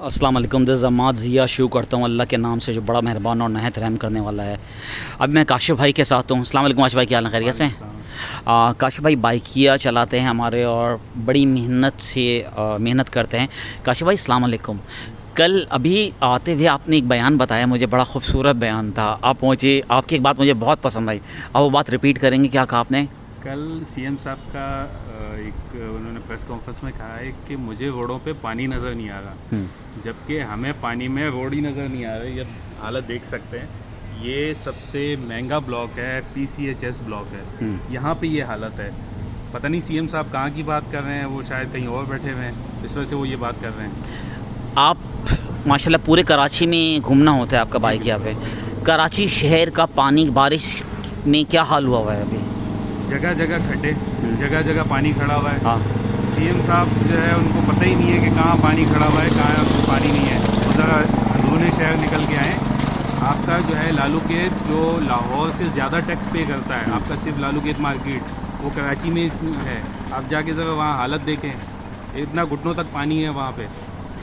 अस्सलाम वालेकुम। दिस अमाद ज़िया शुरू करता हूँ अल्लाह के नाम से जो बड़ा मेहरबान और नहायत रहम करने वाला है। अब मैं काशिफ़ भाई के साथ हूँ। अस्सलाम वालेकुम काशिफ़ भाई, क्या हाल है, खैरियत से? काशिफ़ भाई बाइकिया चलाते हैं हमारे और बड़ी मेहनत करते हैं। काशिफ़ भाई अस्सलाम वालेकुम। कल अभी आते हुए आपने एक बयान बताया, मुझे बड़ा खूबसूरत बयान था। आपकी एक बात मुझे बहुत पसंद आई। आप वो बात रिपीट करेंगे, क्या कहा आपने? कल सीएम साहब का एक उन्होंने प्रेस कॉन्फ्रेंस में कहा है कि मुझे रोडों पे पानी नज़र नहीं आ रहा, जबकि हमें पानी में रोड ही नज़र नहीं आ रहा। ये हालत देख सकते हैं, ये सबसे महंगा ब्लॉक है, PCHS ब्लॉक है, यहाँ पे ये हालत है। पता नहीं सीएम साहब कहाँ की बात कर रहे हैं, वो शायद कहीं और बैठे हुए हैं, इस वजह से वो ये बात कर रहे हैं। आप माशाल्लाह पूरे कराची में घूमना होता है आपका बाइक यहाँ पे। कराची शहर का पानी बारिश में क्या हाल हुआ है अभी? जगह जगह खड्डे, जगह जगह पानी खड़ा हुआ है। हाँ, सीएम साहब जो है उनको पता ही नहीं है कि कहाँ पानी खड़ा हुआ है, कहाँ पानी नहीं है। वो ज़रा अंदरूनी शहर निकल के आएँ। आपका जो है लालू गेट जो लाहौर से ज़्यादा टैक्स पे करता है, आपका सिर्फ लालू गेट मार्केट वो कराची में है। आप जाके ज़रा वहाँ हालत देखें, इतना घुटनों तक पानी है वहाँ पे।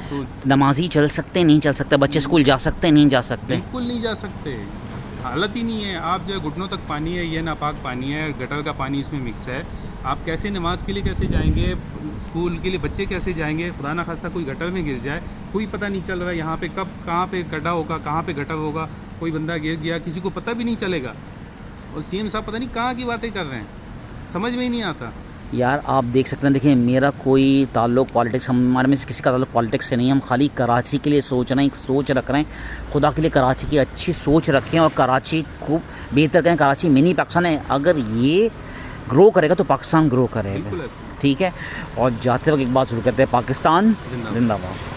तो नमाजी चल सकते नहीं चल सकते, बच्चे स्कूल जा सकते नहीं जा सकते। बिल्कुल नहीं जा सकते, हालत ही नहीं है। आप जो है घुटनों तक पानी है, ये नापाक पानी है, गटर का पानी इसमें मिक्स है। आप कैसे नमाज के लिए कैसे जाएंगे, स्कूल के लिए बच्चे कैसे जाएंगे? खुदा ना खास्ता कोई गटर में गिर जाए, कोई पता नहीं चल रहा है यहाँ पे कब कहाँ पे गड्ढा होगा, कहाँ पे गटर होगा, कोई बंदा गिर गया किसी को पता भी नहीं चलेगा। और सीएम साहब पता नहीं कहाँ की बातें कर रहे हैं, समझ में ही नहीं आता। यार आप देख सकते हैं, देखिए मेरा कोई ताल्लुक़ पॉलिटिक्स, हमारे में से किसी का ताल्लुक़ पॉलिटिक्स से नहीं है। हम खाली कराची के लिए सोच रहे हैं, एक सोच रख रहे हैं। खुदा के लिए कराची की अच्छी सोच रखें और कराची को बेहतर करें। कराची मिनी पाकिस्तान है, अगर ये ग्रो करेगा तो पाकिस्तान ग्रो करेगा। ठीक है। और जाते वक्त एक बात शुरू करते हैं, पाकिस्तान जिंदाबाद।